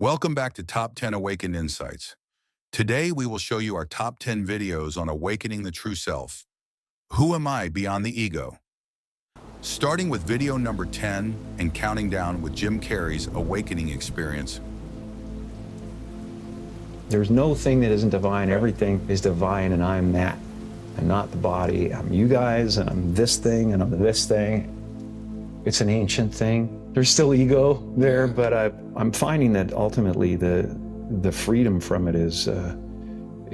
Welcome back to Top 10 Awakened Insights. Today, we will show you our top 10 videos on awakening the true self. Who am I beyond the ego? Starting with video number 10 and counting down with Jim Carrey's awakening experience. There's no thing that isn't divine. Everything is divine, and I'm that. I'm not the body. I'm you guys, and I'm this thing, and I'm this thing. It's an ancient thing. There's still ego there, but I'm finding that ultimately the freedom from it is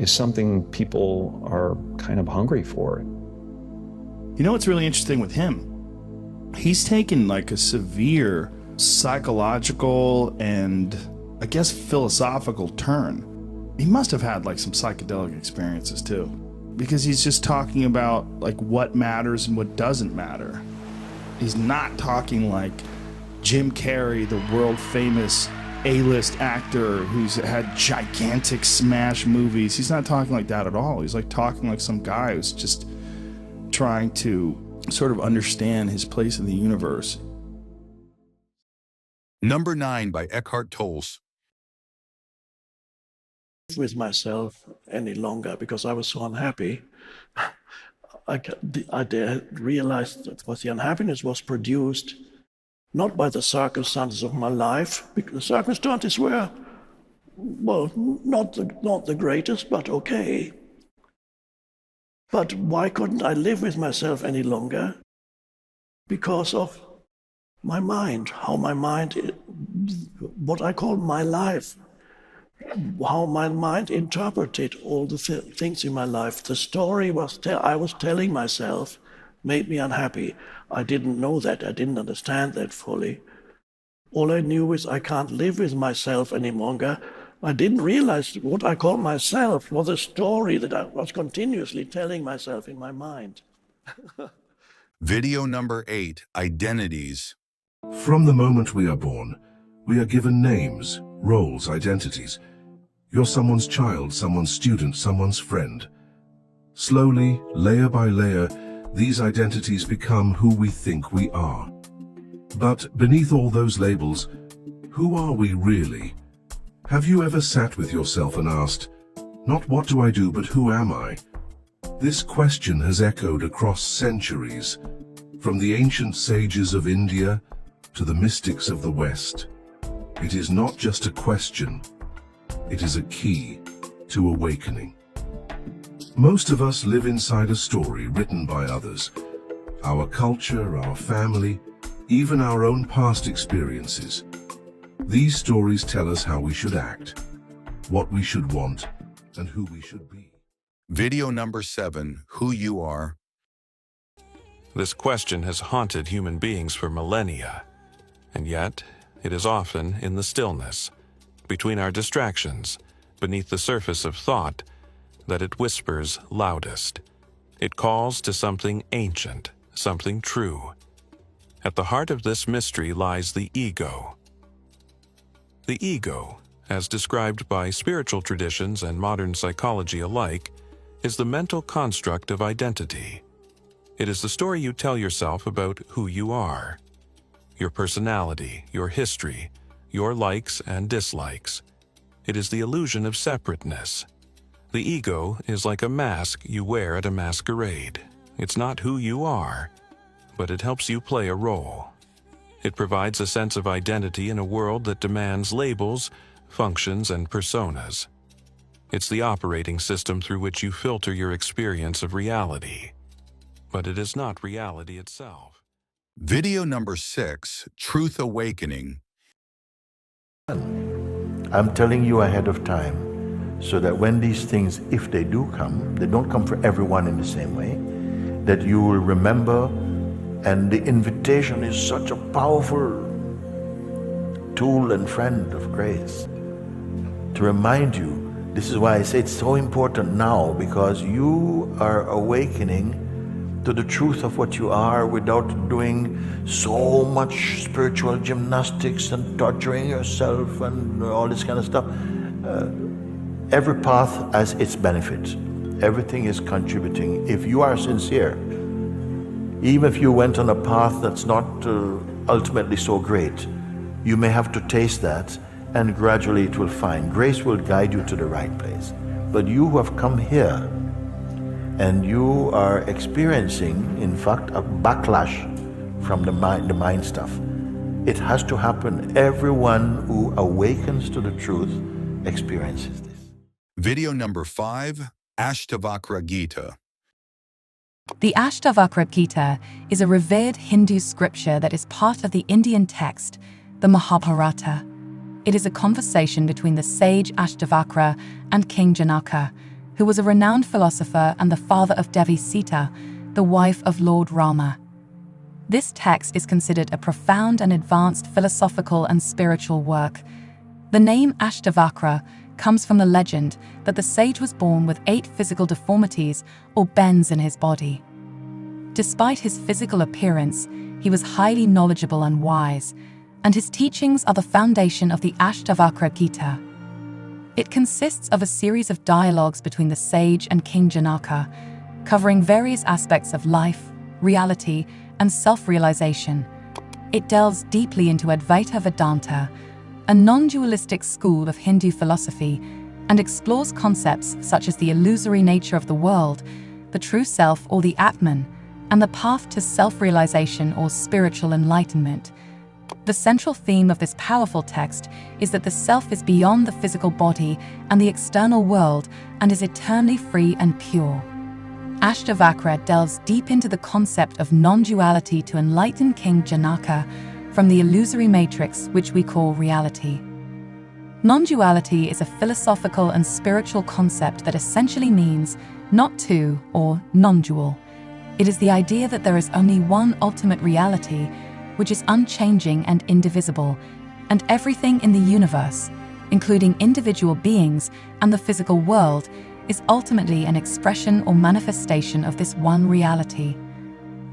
something people are kind of hungry for. You know what's really interesting with him? He's taken like a severe psychological and I guess philosophical turn. He must have had like some psychedelic experiences too, because he's just talking about like what matters and what doesn't matter. He's not talking like Jim Carrey, the world famous A-list actor who's had gigantic smash movies. He's not talking like that at all. He's like talking like some guy who's just trying to sort of understand his place in the universe. Number 9 by Eckhart Tolle. With myself any longer because I was so unhappy. I realized that the unhappiness was produced not by the circumstances of my life, because the circumstances were, well, not the greatest, but okay. But why couldn't I live with myself any longer? Because of my mind, how my mind, what I call my life, how my mind interpreted all the things in my life. The story I was telling myself made me unhappy. I didn't know that. I didn't understand that fully. All I knew is I can't live with myself any longer. I didn't realize what I call myself was a story that I was continuously telling myself in my mind. Video number 8, Identities. From the moment we are born, we are given names, roles, identities. You're someone's child, someone's student, someone's friend. Slowly, layer by layer, these identities become who we think we are. But beneath all those labels, who are we really? Have you ever sat with yourself and asked, not what do I do, but who am I? This question has echoed across centuries, from the ancient sages of India to the mystics of the West. It is not just a question, it is a key to awakening. Most of us live inside a story written by others. Our culture, our family, even our own past experiences. These stories tell us how we should act, what we should want, and who we should be. Video number 7, Who You Are. This question has haunted human beings for millennia, and yet it is often in the stillness, between our distractions, beneath the surface of thought, that it whispers loudest. It calls to something ancient, something true. At the heart of this mystery lies the ego. The ego, as described by spiritual traditions and modern psychology alike, is the mental construct of identity. It is the story you tell yourself about who you are, your personality, your history, your likes and dislikes. It is the illusion of separateness. The ego is like a mask you wear at a masquerade. It's not who you are, but it helps you play a role. It provides a sense of identity in a world that demands labels, functions, and personas. It's the operating system through which you filter your experience of reality. But it is not reality itself. Video number 6, Truth Awakening. I'm telling you ahead of time, so that when these things, if they do come, they don't come for everyone in the same way, that you will remember, and the invitation is such a powerful tool and friend of grace to remind you. This is why I say it's so important now, because you are awakening to the truth of what you are without doing so much spiritual gymnastics and torturing yourself and all this kind of stuff. Every path has its benefits. Everything is contributing. If you are sincere, even if you went on a path that's not ultimately so great, you may have to taste that and gradually it will find. Grace will guide you to the right place. But you who have come here and you are experiencing, in fact, a backlash from the mind stuff. It has to happen. Everyone who awakens to the truth experiences this. Video number 5, Ashtavakra Gita. The Ashtavakra Gita is a revered Hindu scripture that is part of the Indian text, the Mahabharata. It is a conversation between the sage Ashtavakra and King Janaka, who was a renowned philosopher and the father of Devi Sita, the wife of Lord Rama. This text is considered a profound and advanced philosophical and spiritual work. The name Ashtavakra comes from the legend that the sage was born with 8 physical deformities or bends in his body. Despite his physical appearance, he was highly knowledgeable and wise, and his teachings are the foundation of the Ashtavakra Gita. It consists of a series of dialogues between the sage and King Janaka, covering various aspects of life, reality, and self-realization. It delves deeply into Advaita Vedanta, a non-dualistic school of Hindu philosophy, and explores concepts such as the illusory nature of the world, the true self or the Atman, and the path to self-realization or spiritual enlightenment. The central theme of this powerful text is that the self is beyond the physical body and the external world and is eternally free and pure. Ashtavakra delves deep into the concept of non-duality to enlighten King Janaka from the illusory matrix which we call reality. Non-duality is a philosophical and spiritual concept that essentially means not two or non-dual. It is the idea that there is only one ultimate reality, which is unchanging and indivisible, and everything in the universe, including individual beings and the physical world, is ultimately an expression or manifestation of this one reality.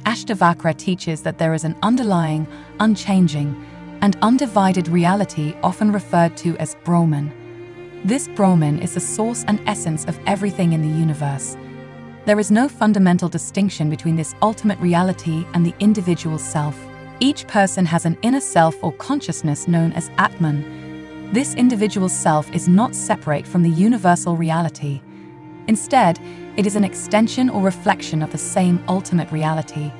Ashtavakra teaches that there is an underlying, unchanging, and undivided reality often referred to as Brahman. This Brahman is the source and essence of everything in the universe. There is no fundamental distinction between this ultimate reality and the individual self. Each person has an inner self or consciousness known as Atman. This individual self is not separate from the universal reality. Instead, it is an extension or reflection of the same ultimate reality.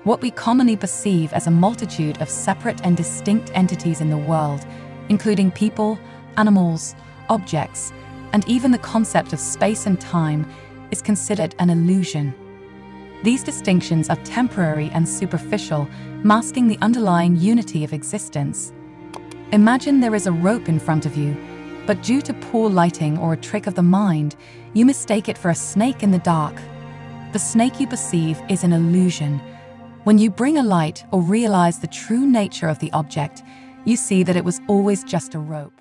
What we commonly perceive as a multitude of separate and distinct entities in the world, including people, animals, objects, and even the concept of space and time, is considered an illusion. These distinctions are temporary and superficial, masking the underlying unity of existence. Imagine there is a rope in front of you, but due to poor lighting or a trick of the mind, you mistake it for a snake in the dark. The snake you perceive is an illusion. When you bring a light or realize the true nature of the object, you see that it was always just a rope.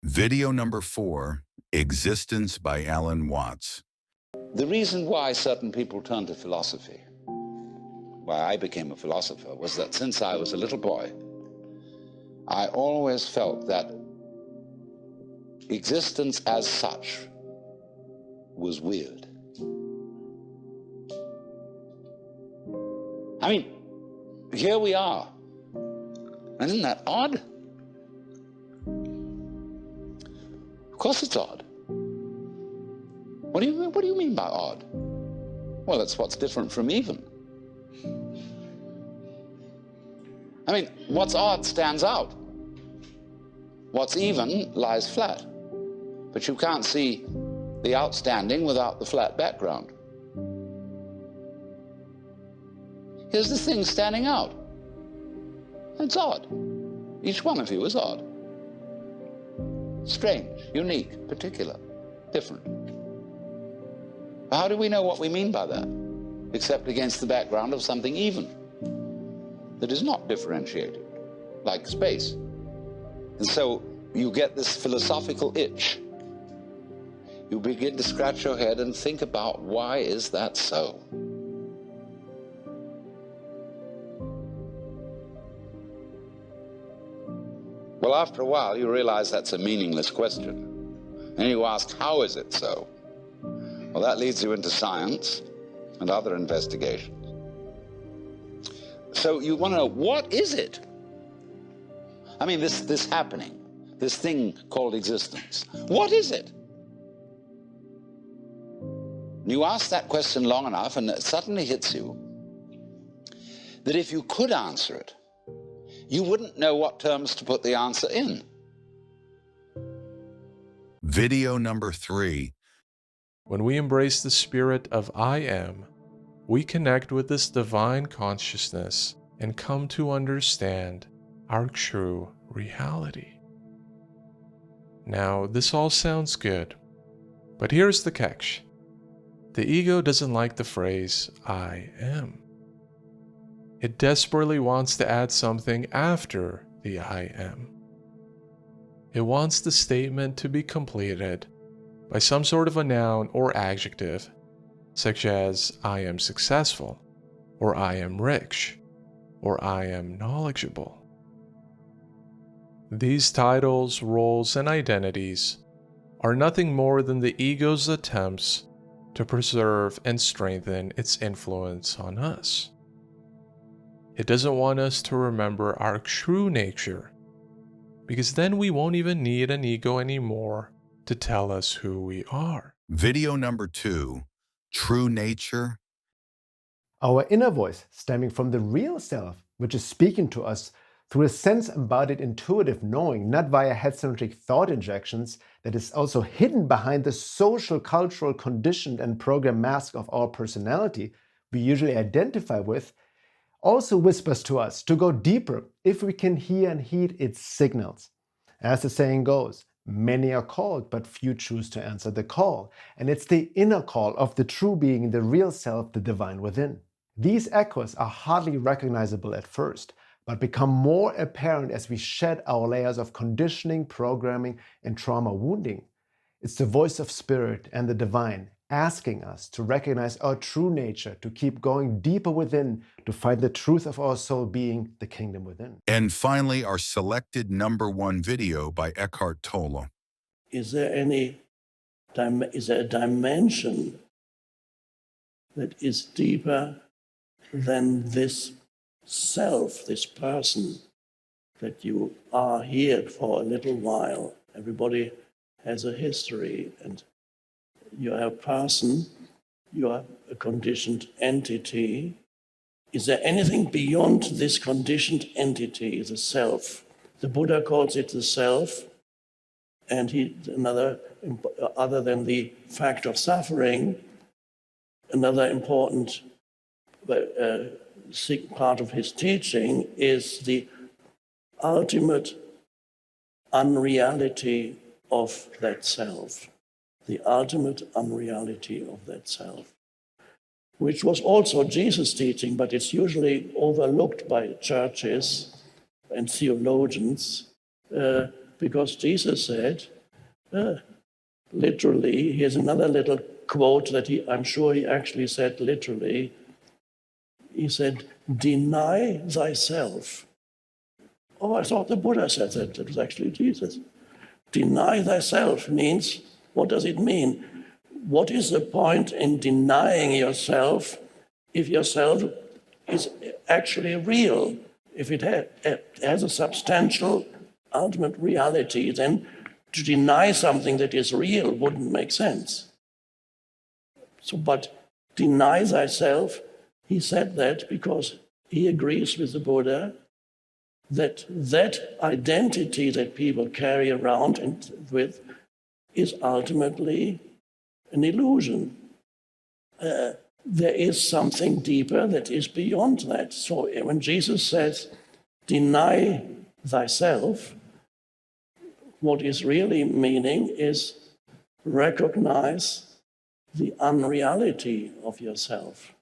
Video number 4, Existence by Alan Watts. The reason why certain people turn to philosophy, why I became a philosopher, was that since I was a little boy, I always felt that existence as such was weird. I mean, here we are. And isn't that odd? Of course it's odd. What do you mean by odd? Well, it's what's different from even. I mean, what's odd stands out. What's even lies flat. But you can't see the outstanding without the flat background. Here's the thing standing out. It's odd. Each one of you is odd. Strange, unique, particular, different. How do we know what we mean by that, except against the background of something even, that is not differentiated, like space? And so you get this philosophical itch. You begin to scratch your head and think about, why is that so? Well, after a while, you realize that's a meaningless question. And you ask, how is it so? Well, that leads you into science and other investigations. So you want to know, what is it? I mean, this happening, this thing called existence. What is it? You ask that question long enough and it suddenly hits you that if you could answer it, you wouldn't know what terms to put the answer in. Video number 3. When we embrace the spirit of I am, we connect with this divine consciousness and come to understand our true reality. Now, this all sounds good, but here's the catch. The ego doesn't like the phrase I am. It desperately wants to add something after the I am. It wants the statement to be completed by some sort of a noun or adjective, such as I am successful, or I am rich, or I am knowledgeable. These titles, roles, and identities are nothing more than the ego's attempts to preserve and strengthen its influence on us. It doesn't want us to remember our true nature, because then we won't even need an ego anymore to tell us who we are. Video number 2. True nature. Our inner voice, stemming from the real self, which is speaking to us through a sense-embodied intuitive knowing, not via head-centric thought injections, that is also hidden behind the social, cultural, conditioned and programmed mask of our personality we usually identify with, also whispers to us to go deeper if we can hear and heed its signals. As the saying goes, many are called, but few choose to answer the call. And it's the inner call of the true being, the real self, the divine within. These echoes are hardly recognizable at first, but become more apparent as we shed our layers of conditioning, programming, and trauma wounding. It's the voice of spirit and the divine asking us to recognize our true nature, to keep going deeper within, to find the truth of our soul being the kingdom within. And finally, our selected number 1 video by Eckhart Tolle. Is there a dimension that is deeper than this self, this person that you are here for a little while? Everybody has a history, and you are a person, you are a conditioned entity. Is there anything beyond this conditioned entity, the self? The Buddha calls it the self, and other than the fact of suffering, another important part of his teaching is the ultimate unreality of that self. The ultimate unreality of that self, which was also Jesus' teaching, but it's usually overlooked by churches and theologians, because Jesus said, literally, here's another little quote that I'm sure he actually said literally. He said, deny thyself. Oh, I thought the Buddha said that. It was actually Jesus. Deny thyself means, what does it mean? What is the point in denying yourself if yourself is actually real? If it has a substantial, ultimate reality, then to deny something that is real wouldn't make sense. But deny thyself, he said that because he agrees with the Buddha that identity that people carry around with is ultimately an illusion. There is something deeper that is beyond that. So when Jesus says, deny thyself, what is really meaning is recognize the unreality of yourself.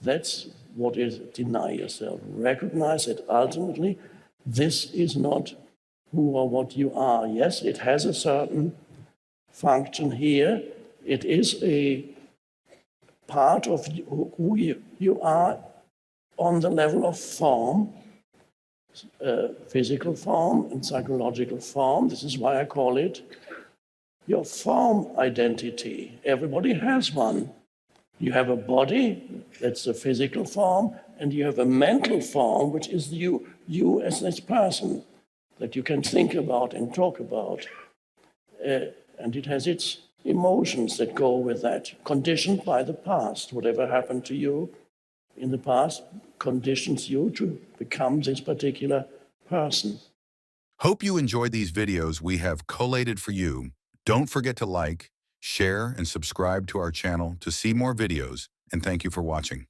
That's what is deny yourself. Recognize that ultimately this is not who or what you are. Yes, it has a certain function here. It is a part of who you are on the level of form, physical form and psychological form. This is why I call it your form identity. Everybody has one. You have a body, that's the physical form, and you have a mental form, which is you as this person. that you can think about and talk about. And it has its emotions that go with that, conditioned by the past. Whatever happened to you in the past conditions you to become this particular person. Hope you enjoyed these videos we have collated for you. Don't forget to like, share, and subscribe to our channel to see more videos, and thank you for watching.